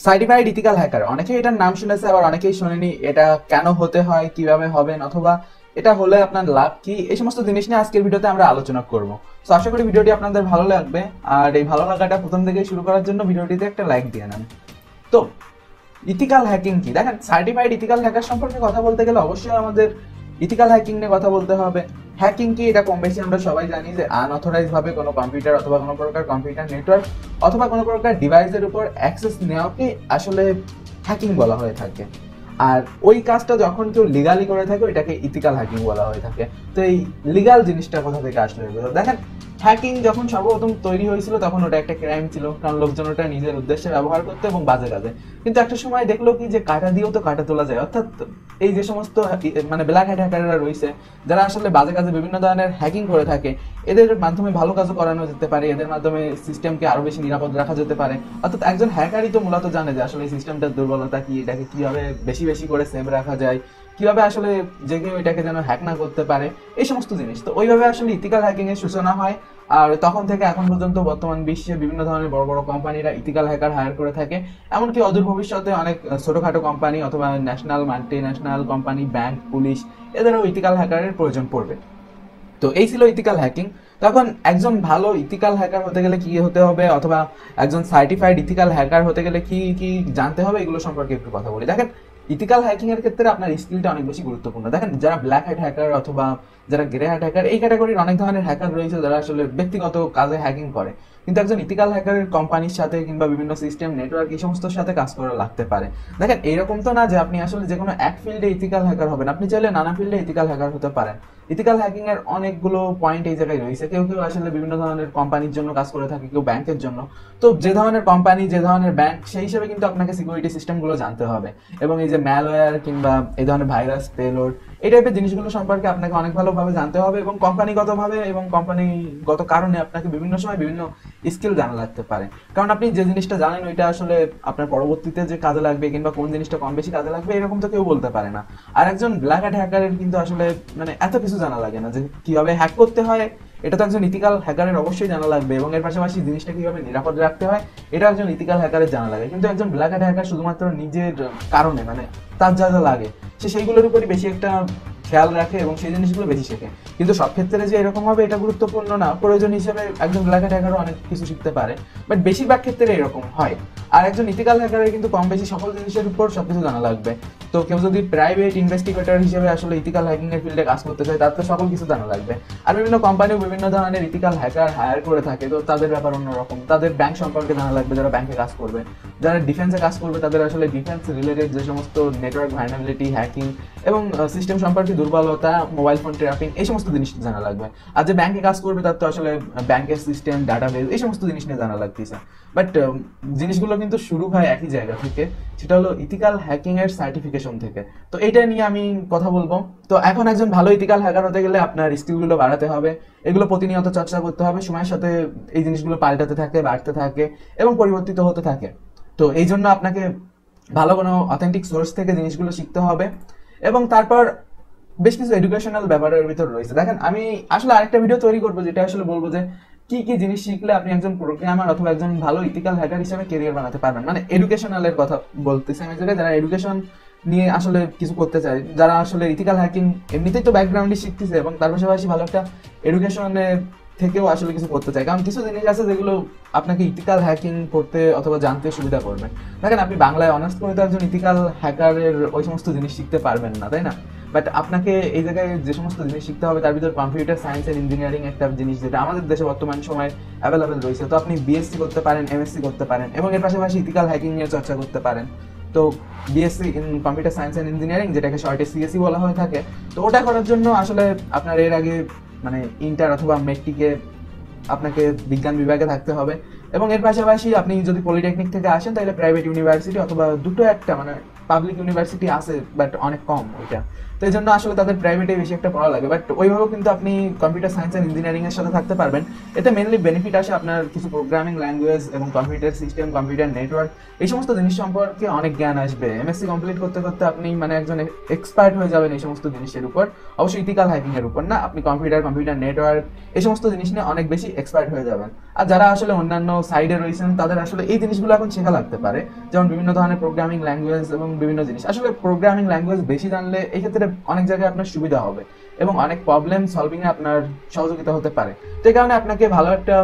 Certified ethical hacker, অনেকেই এটার নাম শুনেছে, আবার অনেকেই শোনেনি। এটা কেন হতে হয়, কিভাবে হবেন, অথবা এটা হলে আপনার লাভ কি, এই সমস্ত জিনিস নিয়ে আজকের ভিডিওতে আমরা আলোচনা করব। তো আশা করি ভিডিওটি আপনাদের ভালো লাগবে। আর এই ভালো লাগাটা প্রথম থেকে শুরু করার জন্য ভিডিওটিতে একটা লাইক দিয়ে নেন। তো ইথিক্যাল হ্যাকিং কি? দেখেন, সার্টিফাইড ইথিক্যাল হ্যাকার সম্পর্কে কথা বলতে গেলে অবশ্যই আমাদের ইথিক্যাল হ্যাকিং নিয়ে কথা বলতে হবে। হ্যাকিং কি, এটা কম বেশি আমরা সবাই জানি যে আনঅথরাইজ ভাবে কোনো কম্পিউটার অথবা কোনো প্রকার কম্পিউটার নেটওয়ার্ক অথবা কোনো প্রকার ডিভাইসের উপর অ্যাক্সেস নেওয়াকে আসলে হ্যাকিং বলা হয়ে থাকে। আর ওই কাজটা যখন কেউ লিগালি করে থাকে ওইটাকে ইথিক্যাল হ্যাকিং বলা হয়ে থাকে। তো এই লিগাল জিনিসটা কোথা থেকে আসলে? দেখেন, হ্যাকিং যখন সর্বপ্রথম তৈরি হয়েছিল তখন ওটা একটা ক্রাইম ছিল, কারণ লোকজন ওটা নিজের উদ্দেশ্যে ব্যবহার করতো এবং বাজে কাজে। কিন্তু একটা সময় দেখলো কি যে কাটা দিয়েও তো কাটা তোলা যায়, অর্থাৎ এই যে সমস্ত মানে ব্ল্যাক হ্যাট হ্যাকাররা রয়েছে যারা আসলে বাজে কাজে বিভিন্ন ধরনের হ্যাকিং করে থাকে, এদের মাধ্যমে ভালো কাজও করানো যেতে পারে, এদের মাধ্যমে সিস্টেমকে আরো বেশি নিরাপদ রাখা যেতে পারে। অর্থাৎ একজন হ্যাকারই তো মূলত জানে যে আসলে এই সিস্টেমটার দুর্বলতা কি, এটাকে কিভাবে বেশি বেশি করে সেভ রাখা যায়, কিভাবে আসলে যে কেউ এটাকে যেন হ্যাক না করতে পারে, এই সমস্ত জিনিস। তো ওইভাবে আসলে ইথিক্যাল হ্যাকিং এর সূচনা হয়। আর তখন থেকে এখন পর্যন্ত বর্তমান বিশ্বে বিভিন্ন ধরনের বড় বড় কোম্পানিরা ইথিক্যাল হ্যাকার হায়ার করে থাকে। এমনকি অদূর ভবিষ্যতে অনেক ছোটখাটো কোম্পানি অথবা national multi national company, bank, police, এদেরও ইথিক্যাল হ্যাকারের প্রয়োজন পড়বে। তো এই ছিল ইথিক্যাল হ্যাকিং। তখন একজন ভালো ইথিক্যাল হ্যাকার হতে গেলে কি হতে হবে, অথবা একজন সার্টিফাইড ইথিক্যাল হ্যাকার হতে গেলে কি কি জানতে হবে, এগুলো সম্পর্কে একটু কথা বলি। দেখেন, ইথিক্যাল হ্যাকিং এর ক্ষেত্রে আপনার স্কিলটা অনেক বেশি গুরুত্বপূর্ণ। দেখেন, যারা ব্ল্যাক হ্যাট হ্যাকার অথবা যারা গ্রে হ্যাট হ্যাকার, এই ক্যাটাগরির অনেক ধরনের হ্যাকার রয়েছে যারা আসলে ব্যক্তিগত কাজে হ্যাকিং করে। কিন্তু একজন ইথিক্যাল হ্যাকারের কোম্পানির সাথে কিংবা বিভিন্ন সিস্টেম নেটওয়ার্ক এই সমস্ত সাথে কাজ করা লাগতে পারে। দেখেন, এইরকম তো না যে আপনি আসলে যে কোনো এক ফিল্ডে ইথিক্যাল হ্যাকার হবেন, আপনি চাইলে নানা ফিল্ডে ইথিক্যাল হ্যাকার হতে পারেন। ইথিক্যাল হ্যাকিং এর অনেকগুলো পয়েন্ট এই জায়গায় রয়েছে। কেউ কেউ আসলে বিভিন্ন ধরনের কোম্পানির জন্য কাজ করে থাকে, কেউ ব্যাংকের জন্য। তো যে ধরনের কোম্পানি, যে ধরনের ব্যাংক, সেই হিসেবে কিন্তু আপনাকে সিকিউরিটি সিস্টেমগুলো জানতে হবে। এবং এই যে ম্যালওয়্যার কিংবা এই ধরনের ভাইরাস, পেলোড, এই টাইপের জিনিসগুলো সম্পর্কে আপনাকে অনেক ভালোভাবে জানতে হবে এবং কোম্পানিগতভাবে এবং কোম্পানিগত কারণে আপনাকে বিভিন্ন সময় বিভিন্ন স্কিল জানা লাগতে পারে। কারণ আপনি যে জিনিসটা জানেন ওইটা আসলে আপনার পরবর্তীতে যে কাজে লাগবে কিংবা কোন জিনিসটা কম বেশি কাজে লাগবে এরকম তো কেউ বলতে পারে না। আর একজন ব্ল্যাক হ্যাট হ্যাকারের কিন্তু আসলে মানে এত কিছু জানা লাগে না যে কিভাবে হ্যাক করতে হয়। এটা তো একজন ইথিক্যাল হ্যাকারের অবশ্যই জানা লাগবে, এবং এর পাশাপাশি জিনিসটা কিভাবে নিরাপদ রাখতে হয় এটা একজন ইথিক্যাল হ্যাকারের জানা লাগে। কিন্তু একজন ব্ল্যাক হ্যাট হ্যাকার শুধুমাত্র নিজের কারণে, মানে তার যা যা লাগে সে সেইগুলোর উপরই বেশি একটা খেয়াল রাখে এবং সেই জিনিসগুলো বেশি শেখে। কিন্তু সব ক্ষেত্রে যে এরকম হবে এটা গুরুত্বপূর্ণ না। প্রয়োজন হিসেবে একজন ব্ল্যাক হ্যাট হ্যাকারও অনেক কিছু শিখতে পারে, বাট বেশিরভাগ ক্ষেত্রে এরকম হয়। আর একজন ইথিক্যাল হ্যাকারের কিন্তু কম বেশি সকল জিনিসের উপর সবকিছু জানা লাগবে। তো কেউ যদি প্রাইভেট ইনভেস্টিগেটর হিসেবে আসলে ইথিক্যাল হ্যাকিং এর ফিল্ডে কাজ করতে চায়, তার তো সকল কিছু জানা লাগবে। আর বিভিন্ন কোম্পানিও বিভিন্ন ধরনের ইথিক্যাল হ্যাকার হায়ার করে থাকে, তো তাদের ব্যাপার অন্যরকম। তাদের ব্যাংক সম্পর্কে জানা লাগবে, যারা ব্যাংকে কাজ করবে। যারা ডিফেন্সে কাজ করবে তাদের আসলে ডিফেন্স রিলেটেড যে সমস্ত নেটওয়ার্ক ভালনারেবিলিটি, হ্যাকিং এবং সিস্টেম সম্পর্কে দুর্বলতা, মোবাইল ফোন ট্র্যাপিং, এই সমস্ত জিনিস জানা লাগবে। আর যে ব্যাংকে কাজ করবে তার তো আসলে ব্যাংকের সিস্টেম, ডাটাবেস, এই সমস্ত জিনিস নিয়ে জানা লাগতেছে। বাট জিনিসগুলো কিন্তু শুরু হয় একই জায়গা থেকে, সেটা হলো ইথিক্যাল হ্যাকিং এর সার্টিফিকেশন থেকে। তো এটা নিয়ে আমি কথা বলবো। তো এখন একজন ভালো ইথিক্যাল হ্যাকার হতে গেলে আপনার স্কিলগুলো বাড়াতে হবে, এগুলো প্রতিনিয়ত চর্চা করতে হবে। সময়ের সাথে এই জিনিসগুলো পাল্টাতে থাকে, বাড়তে থাকে এবং পরিবর্তিত হতে থাকে। তো এই জন্য আপনাকে ভালো কোনো অথেন্টিক সোর্স থেকে জিনিসগুলো শিখতে হবে। এবং তারপর বেশ কিছু এডুকেশনাল ব্যাপারের ভিতর রয়েছে। দেখেন, আমি আসলে আরেকটা ভিডিও তৈরি করবো যেটা আসলে বলবো যে কি কি জিনিস শিখলে আপনি একজন প্রোগ্রামার অথবা একজন ভালো ইথিক্যাল হ্যাকার হিসেবে ক্যারিয়ার বানাতে পারবেন। মানে এডুকেশনালের কথা বলতেছি আমি, যারা এডুকেশন নিয়ে আসলে কিছু করতে চায়, যারা আসলে ইথিক্যাল হ্যাকিং এমনিতেই তো ব্যাকগ্রাউন্ডে শিখতেছে এবং তার পাশাপাশি ভালো একটা এডুকেশনের থেকেও আসলে কিছু করতে চায়। কারণ কিছু জিনিস আছে যেগুলো আপনাকে ইথিক্যাল হ্যাকিং করতে অথবা জানতে সুবিধা করবে। দেখেন, আপনি বাংলায় অনার্স করে তো একজন ইথিক্যাল হ্যাকারের ওই সমস্ত জিনিস শিখতে পারবেন না, তাই না? বাট আপনাকে এই জায়গায় যে সমস্ত জিনিস শিখতে হবে তার ভিতর কম্পিউটার সায়েন্স এন্ড ইঞ্জিনিয়ারিং একটা জিনিস যেটা আমাদের দেশে বর্তমান সময় অ্যাভেলেবেল রয়েছে। তো আপনি বিএসসি করতে পারেন, এমএসসি করতে পারেন এবং এর পাশাপাশি ইথিক্যাল হ্যাকিং নিয়ে চর্চা করতে পারেন। তো BSc in computer science and engineering, যেটাকে শর্টে সিএসই বলা হয়ে থাকে, তো ওটা করার জন্য আসলে আপনার এর আগে মানে ইন্টার অথবা মেট্রিকে আপনাকে বিজ্ঞান বিভাগে থাকতে হবে। এবং এর পাশাপাশি আপনি যদি পলিটেকনিক থেকে আসেন তাহলে প্রাইভেট ইউনিভার্সিটি অথবা দুটো একটা মানে পাবলিক ইউনিভার্সিটি আছে বাট অনেক কম ওইটা, তো এই জন্য আসলে তাদের প্রাইভেটে বেশি একটা পড়া লাগে। বাট ওইভাবেও কিন্তু আপনি কম্পিউটার সায়েন্স অ্যান্ড ইঞ্জিনিয়ারিং এর সাথে থাকতে পারবেন। এতে মেনলি বেনিফিট আসে আপনার কিছু প্রোগ্রামিং ল্যাঙ্গুয়েজ এবং কম্পিউটার সিস্টেম, কম্পিউটার নেটওয়ার্ক, এই সমস্ত জিনিস সম্পর্কে অনেক জ্ঞান আসবে। এমএসসি কমপ্লিট করতে করতে আপনি মানে একজন এক্সপার্ট হয়ে যাবেন এই সমস্ত জিনিসের উপর, অবশ্যই ইথিক্যাল হ্যাকিং এর উপর না, আপনি কম্পিউটার নেটওয়ার্ক এই সমস্ত জিনিস নিয়ে অনেক বেশি এক্সপার্ট হয়ে যাবেন। আর যারা আসলে অন্যান্য সাইডে রয়েছেন তাদের আসলে এই জিনিসগুলো এখন শেখা লাগতে পারে, যেমন বিভিন্ন ধরনের প্রোগ্রামিং ল্যাঙ্গুয়েজ এবং বিভিন্ন জিনিস। আসলে প্রোগ্রামিং ল্যাঙ্গুয়েজ বেশি জানলে এই ক্ষেত্রে অনেক জায়গায় আপনার সুবিধা হবে এবং অনেক প্রবলেম সলভিং এ আপনার সহযোগিতা হতে পারে। তো এই কারণে আপনাকে ভালো একটা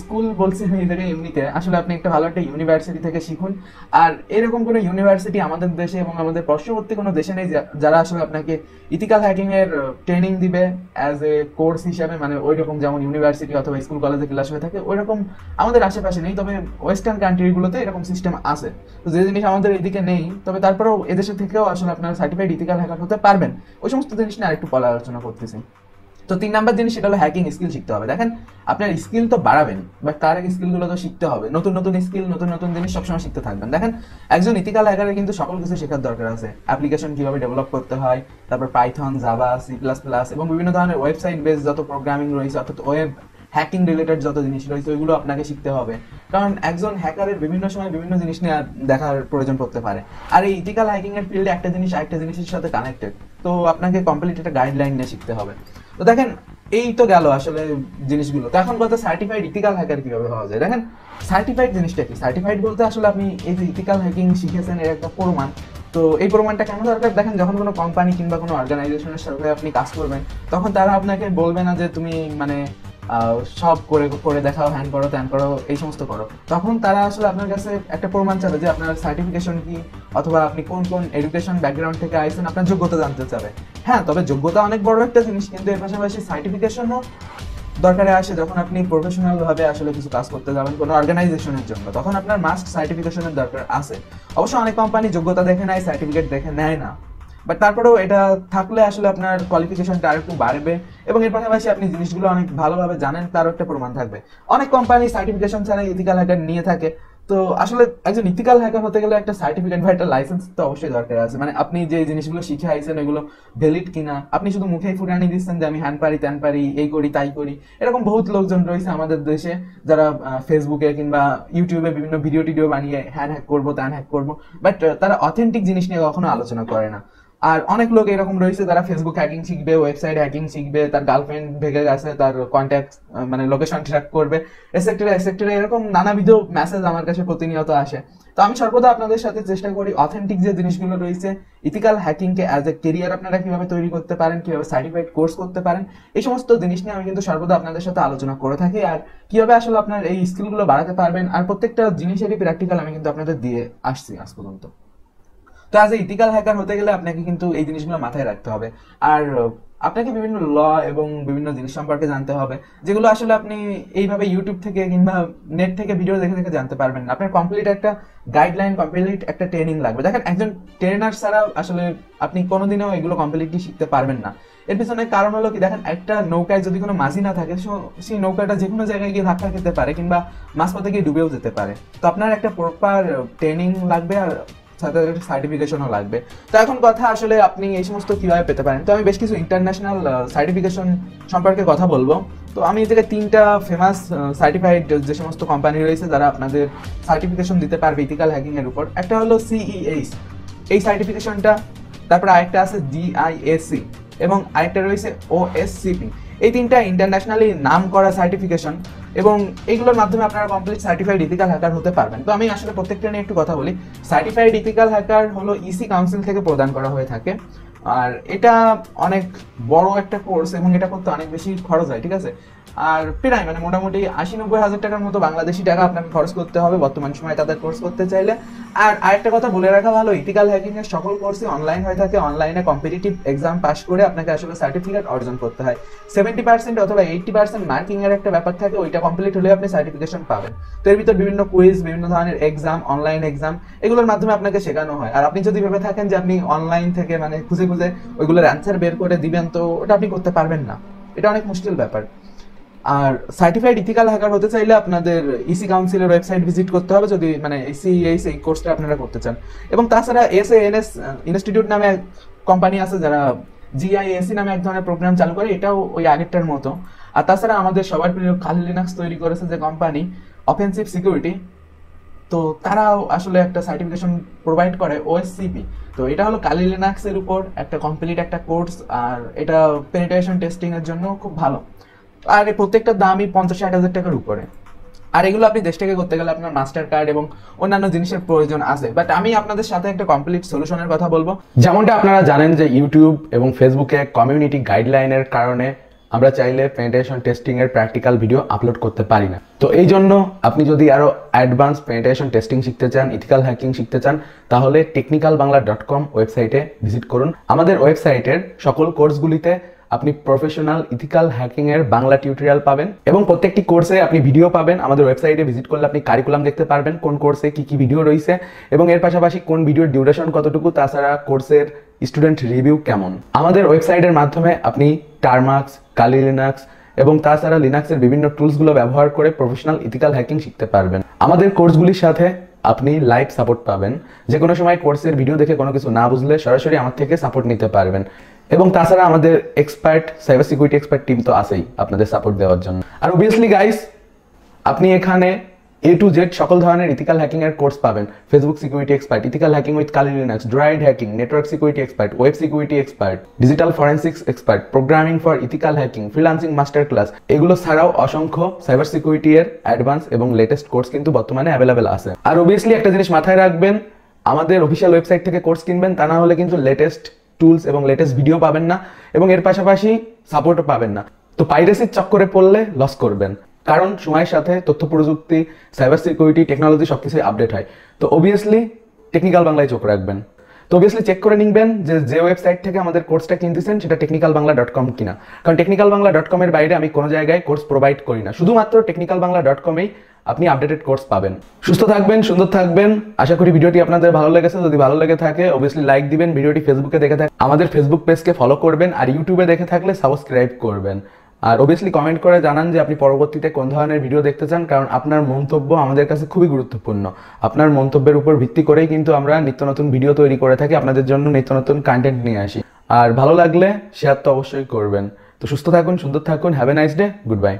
স্কুল বলছি আমি এটাকে এমনিতে, আসলে আপনি একটা ভালো একটা ইউনিভার্সিটি থেকে শিখুন। আর এরকম কোনো ইউনিভার্সিটি আমাদের দেশে এবং আমাদের পার্শ্ববর্তী কোনো দেশে নেই যারা আসলে আপনাকে ইথিক্যাল হ্যাকিং এর ট্রেনিং দিবে অ্যাজ এ কোর্স হিসাবে, মানে ওই রকম যেমন ইউনিভার্সিটি অথবা স্কুল কলেজে ক্লাস হয়ে থাকে ওই রকম আমাদের আশেপাশে নেই। তবে ওয়েস্টার্ন কান্ট্রিগুলোতে এরকম সিস্টেম আছে, তো যে জিনিস আমাদের এদিকে নেই, তবে তারপরেও এদেশে থেকেও আসলে আপনার সার্টিফাইড ইথিক্যাল হ্যাকার হতে পারবেন। ওই সমস্ত জিনিস নিয়ে আরেকটু পরে আলোচনা করতেছি। তো 3 নাম্বার জিনিস সেটা হলো হ্যাকিং স্কিল শিখতে হবে। দেখেন আপনার স্কিল তো বাড়াবেন, বাট তার আগে স্কিলগুলো তো শিখতে হবে, নতুন নতুন স্কিল, নতুন নতুন জিনিস সবসময় শিখতে থাকবেন। দেখেন একজন ইথিক্যাল হ্যাকারের কিন্তু সকল কিছু শেখার দরকার আছে। অ্যাপ্লিকেশন কিভাবে ডেভেলপ করতে হয়, তারপর পাইথন, জাভা, C++ এবং বিভিন্ন ধরনের ওয়েবসাইট বেস যত প্রোগ্রামিং রয়েছে অর্থাৎ ওয়েব হ্যাকিং রিলেটেড যত জিনিস রয়েছে ওইগুলো আপনাকে শিখতে হবে, কারণ একজন হ্যাকারের বিভিন্ন সময় বিভিন্ন জিনিস নিয়ে দেখার প্রয়োজন পড়তে পারে। আর এই ইথিক্যাল হ্যাকিং এর ফিল্ডে একটা জিনিস আরেকটা জিনিসের সাথে কানেক্টেড, তো আপনাকে কমপ্লিট একটা গাইডলাইন নিয়ে শিখতে হবে। তো দেখেন এই তো গেল আসলে জিনিসগুলো। তো এখন কথা সার্টিফাইড ইথিক্যাল হ্যাকার কিভাবে হওয়া যায়। দেখেন সার্টিফাইড জিনিসটা কি, সার্টিফাইড বলতে আসলে আপনি এই যে ইথিক্যাল হ্যাকিং শিখেছেন এর একটা প্রমাণ। তো এই প্রমাণটা কেন দরকার, দেখেন যখন কোনো কোম্পানি কিংবা কোনো অর্গানাইজেশনের সাথে আপনি কাজ করবেন তখন তারা আপনাকে বলবে না যে তুমি মানে সব করে করে দেখাও, হ্যান করো ত্যান করো এই সমস্ত করো, তখন তারা আসলে আপনার কাছে একটা প্রমাণ চাবে যে আপনার সার্টিফিকেশন কি অথবা আপনি কোন কোন এডুকেশন ব্যাকগ্রাউন্ড থেকে আইছেন, আপনার যোগ্যতা জানতে চাবে। হ্যাঁ, তবে যোগ্যতা অনেক বড় একটা জিনিস, কিন্তু এর পাশাপাশি সার্টিফিকেশনও দরকারে আসে যখন আপনি প্রফেশনাল ভাবে আসলে কিছু কাজ করতে যাবেন কোনো অর্গানাইজেশনের জন্য, তখন আপনার মাস্ট সার্টিফিকেশনের দরকার আছে। অবশ্য অনেক কোম্পানি যোগ্যতা দেখে নেয়, সার্টিফিকেট দেখে নেয় না, বাট তারপরেও এটা থাকলে আসলে আপনার কোয়ালিফিকেশনটা আরেকটু বাড়বে এবং এর পাশাপাশি আপনি জিনিসগুলো অনেক ভালোভাবে জানেন তারও একটা প্রমাণ থাকবে। অনেক কোম্পানি সার্টিফিকেশন ছাড়া ইথিক্যাল হ্যাকার নিয়ে থাকে, তো আসলে একজন ইথিক্যাল হ্যাকার হতে গেলে একটা সার্টিফিকেট বা একটা লাইসেন্স তো অবশ্যই দরকার আছে, মানে আপনি যে জিনিসগুলো শিখে আইছেন ওইগুলো ভ্যালিড কিনা। আপনি শুধু মুখেই ফুটানি দিচ্ছেন যে আমি হ্যান পারি ত্যান পারি, এই করি তাই করি, এরকম বহুত লোকজন রয়েছে আমাদের দেশে যারা ফেসবুকে কিংবা ইউটিউবে বিভিন্ন ভিডিও টিডিও বানিয়ে হ্যান হ্যাক করবো ত্যান হ্যাক করবো, বাট তারা অথেন্টিক জিনিস নিয়ে কখনো আলোচনা করে না। আর অনেক লোক এরকম রয়েছে যারা ফেসবুক হ্যাকিং শিখবে, ওয়েবসাইট হ্যাকিং শিখবে, তার গার্লফ্রেন্ড ভেগে গেছে তার কন্ট্যাক্ট মানে লোকেশন ট্র্যাক করবে এসেক্টরে এসেক্টরে, এরকম নানাবিধ মেসেজ আমার কাছে প্রতিনিয়ত আসে। তো আমি সর্বদা আপনাদের সাথে চেষ্টা করি অথেন্টিক যে জিনিসগুলো রয়েছে ethical hacking K as a career আপনারা কিভাবে তৈরি করতে পারেন, কিভাবে সার্টিফাইড কোর্স করতে পারেন, এই সমস্ত জিনিস নিয়ে আমি কিন্তু সর্বদা আপনাদের সাথে আলোচনা করে থাকি, আর কিভাবে আসলে আপনার এই স্কিলগুলো বাড়াতে পারবেন। আর প্রত্যেকটা জিনিসেরই প্র্যাকটিক্যাল আমি কিন্তু আপনাদের দিয়ে আসছি আজ পর্যন্ত। তো অ্যাজ এ ইথিক্যাল হ্যাকার হতে গেলে আপনাকে কিন্তু এই জিনিসগুলো মাথায় রাখতে হবে, আর আপনাকে বিভিন্ন ল এবং বিভিন্ন জিনিস সম্পর্কে জানতে হবে যেগুলো আসলে আপনি এইভাবে ইউটিউব থেকে কিংবা নেট থেকে ভিডিও দেখে দেখে জানতে পারবেন না। আপনার কমপ্লিট একটা গাইডলাইন, কমপ্লিট একটা ট্রেনিং লাগবে। দেখেন একজন ট্রেনার ছাড়া আসলে আপনি কোনোদিনও এগুলো কমপ্লিটলি শিখতে পারবেন না। এর পিছনে কারণ হলো কি, দেখেন একটা নৌকায় যদি কোনো মাঝি না থাকে সেই নৌকাটা যে কোনো জায়গায় গিয়ে ধাক্কা খেতে পারে কিংবা মাঝপথে গিয়ে ডুবেও যেতে পারে। তো আপনার একটা প্রপার ট্রেনিং লাগবে আর সাথে একটা সার্টিফিকেশনও লাগবে। তো এখন কথা আসলে আপনি এই সমস্ত কিভাবে পেতে পারেন। তো আমি বেশ কিছু ইন্টারন্যাশনাল সার্টিফিকেশন সম্পর্কে কথা বলবো। তো আমি এদিকে 3টা ফেমাস সার্টিফাইড যে সমস্ত কোম্পানি রয়েছে যারা আপনাদের সার্টিফিকেশন দিতে পারবে ইথিক্যাল হ্যাকিং এর উপর, একটা হলো CEH এই সার্টিফিকেশনটা, তারপর আরেকটা আছে DISC এবং আরেকটা রয়েছে OSCP। এই 3টা ইন্টারন্যাশনালি নাম করা সার্টিফিকেশন এবং এইগুলোর মাধ্যমে আপনারা কমপ্লিট সার্টিফাইড ইথিক্যাল হ্যাকার হতে পারবেন। তো আমি আসলে প্রত্যেকটা নিয়ে একটু কথা বলি। সার্টিফাইড ইথিক্যাল হ্যাকার হলো EC কাউন্সিল থেকে প্রদান করা হয়ে থাকে, আর এটা অনেক বড় একটা কোর্স এবং এটা করতে অনেক বেশি খরচ হয়, ঠিক আছে। আর প্রায় মানে মোটামুটি 80-90 হাজার টাকার মতো বাংলাদেশি টাকা আপনাকে খরচ করতে হবে বর্তমান সময়ে তাদের কোর্স করতে চাইলে। আর আরেকটা কথা বলে রাখা ভালো, ইথিক্যাল হ্যাকিং এর সকল কোর্সই অনলাইন হয়ে থাকে। অনলাইনে কম্পিটিটিভ এক্সাম পাস করে আপনাকে আসলে সার্টিফিকেট অর্জন করতে হয়। 70% অথবা 80% মার্কিং এর একটা ব্যাপার থাকে, ওইটা কমপ্লিট হলে আপনি সার্টিফিকেশন পাবেন। তো এর ভিতর বিভিন্ন কুইজ, বিভিন্ন ধরনের এক্সাম, অনলাইন এক্সাম এগুলোর মাধ্যমে আপনাকে শেখানো হয়। আর আপনি যদি ভেবে থাকেন যে আপনি অনলাইন থেকে মানে খুঁজে খুঁজে ওইগুলোর অ্যান্সার বের করে দিবেন, তো ওটা আপনি করতে পারবেন না, এটা অনেক মুশকিল ব্যাপার। আর সার্টিফাইড ইথিক্যাল হ্যাকার হতে চাইলে আপনাদের ইসি কাউন্সিলের ওয়েবসাইট ভিজিট করতে হবে, যদি মানে সিএস এই কোর্সটা আপনারা করতে চান। এবং তাছাড়া এসএএনএস ইনস্টিটিউট নামে কোম্পানি আছে যারা জিআইএসি নামে এক ধরনের প্রোগ্রাম চালু করে, এটাও ওই আগেরটার মতো। আর তাছাড়া আমাদের সবার প্রিয় কালি লিনাক্স তৈরি করেছে যে কোম্পানি অফেন্সিভ সিকিউরিটি, তো তারাও আসলে একটা সার্টিফিকেশন প্রোভাইড করে ওএসসিপি। তো এটা হলো কালি লিনাক্সের উপর একটা কমপ্লিট একটা কোর্স, আর এটা পেনিট্রেশন টেস্টিং এর জন্য খুব ভালো। আর এই প্রত্যেকটা দামই 50-60 হাজার টাকার উপরে। আর এগুলো আপনি দেশ থেকে করতে গেলে আপনার মাস্টার কার্ড এবং অন্যান্য জিনিসের প্রয়োজন আছে। বাট আমি আপনাদের সাথে একটা কমপ্লিট সলিউশনের কথা বলবো। যেমনটা আপনারা জানেন যে ইউটিউব এবং ফেসবুকে কমিউনিটি গাইডলাইনের কারণে আমরা চাইলে পেনিট্রেশন টেস্টিং এর প্র্যাকটিক্যাল ভিডিও আপলোড করতে পারি না। তো এই জন্য আপনি যদি আরো অ্যাডভান্স পেনিট্রেশন টেস্টিং শিখতে চান, ইথিক্যাল হ্যাকিং শিখতে চান, তাহলে technicalbangla.com ওয়েবসাইটে ভিজিট করুন। আমাদের ওয়েবসাইটের সকল কোর্সগুলিতে আপনি প্রফেশনাল ইথিক্যাল হ্যাকিং এর বাংলা টিউটোরিয়াল পাবেন এবং প্রত্যেকটি কোর্সে আপনি ভিডিও পাবেন। আমাদের ওয়েবসাইটে ভিজিট করলে আপনি কারিকুলাম দেখতে পারবেন, কোন কোর্সে কি কি ভিডিও রয়েছে এবং এর পাশাপাশি কোন ভিডিওর ডিউরেশন কতটুকু, তাছাড়া কোর্সের স্টুডেন্ট রিভিউ কেমন। আমাদের ওয়েবসাইটের মাধ্যমে আপনি টারমাক্স, কালি লিনাক্স এবং তাছাড়া লিনাক্সের বিভিন্ন টুলসগুলো ব্যবহার করে প্রফেশনাল ইথিক্যাল হ্যাকিং শিখতে পারবেন। আমাদের কোর্সগুলির সাথে আপনি লাইভ সাপোর্ট পাবেন, যে কোনো সময় কোর্সের ভিডিও দেখে কোনো কিছু না বুঝলে সরাসরি আমার থেকে সাপোর্ট নিতে পারবেন। এবং তাছাড়া আমাদের expert cyber security expert team তো আছেই আপনাদের সাপোর্ট দেওয়ার জন্য। আর অবভিয়াসলি গাইস, আপনি এখানে A to Z সকল ধরনের ইথিক্যাল হ্যাকিং এর কোর্স পাবেন। Facebook security expert, ethical hacking with Kali Linux, droid hacking, network security expert, web security expert, digital forensics expert, programming for ethical hacking, freelancing master class, এগুলো ছাড়াও অসংখ্য cyber security এর advance এবং latest course কিন্তু বর্তমানে available আছে। আর obviously একটা জিনিস মাথায় রাখবেন, আমাদের অফিসিয়াল ওয়েবসাইট থেকে কোর্স কিনবেন, তা না হলে কিন্তু লেটেস্ট টুলস এবং লেটেস্ট ভিডিও পাবেন না এবং এর পাশাপাশি সাপোর্টও পাবেন না। তো পাইরেসির চক্করে পড়লে লস করবেন, কারণ সময়ের সাথে তথ্য প্রযুক্তি, সাইবার সিকিউরিটি, টেকনোলজি সবকিছুই আপডেট হয়। তো অবভিয়াসলি টেকনিক্যাল বাংলায় চোখ রাখবেন। তো অবভিয়াসলি চেক করে নিবেন যে ওয়েবসাইট থেকে আমাদের কোর্সটা কিনতেছেন সেটা technicalbangla.com কিনা, কারণ technicalbangla.com এর বাইরে আমি কোনো জায়গায় কোর্স প্রোভাইড করি না, শুধুমাত্র technicalbangla.com-এই আপনি আপডেটেড কোর্স পাবেন। সুস্থ থাকবেন, সুন্দর থাকবেন। আশা করি ভিডিওটি আপনাদের ভালো লেগেছে। যদি ভালো লেগে থাকে অবভিয়াসলি লাইক দিবেন। ভিডিওটি ফেসবুকে দেখে থাকলে আমাদের ফেসবুক পেজকে ফলো করবেন, আর ইউটিউবে দেখে থাকলে সাবস্ক্রাইব করবেন। আর অবভিয়াসলি কমেন্ট করে জানান যে আপনি পরবর্তীতে কোন ধরনের ভিডিও দেখতে চান, কারণ আপনার মন্তব্য আমাদের কাছে খুবই গুরুত্বপূর্ণ। আপনার মন্তব্যের উপর ভিত্তি করেই কিন্তু আমরা নিত্য নতুন ভিডিও তৈরি করে থাকি, আপনাদের জন্য নিত্য নতুন কন্টেন্ট নিয়ে আসি। আর ভালো লাগলে শেয়ার তো অবশ্যই করবেন। তো সুস্থ থাকুন, সুন্দর থাকুন। Have a nice day, good bye.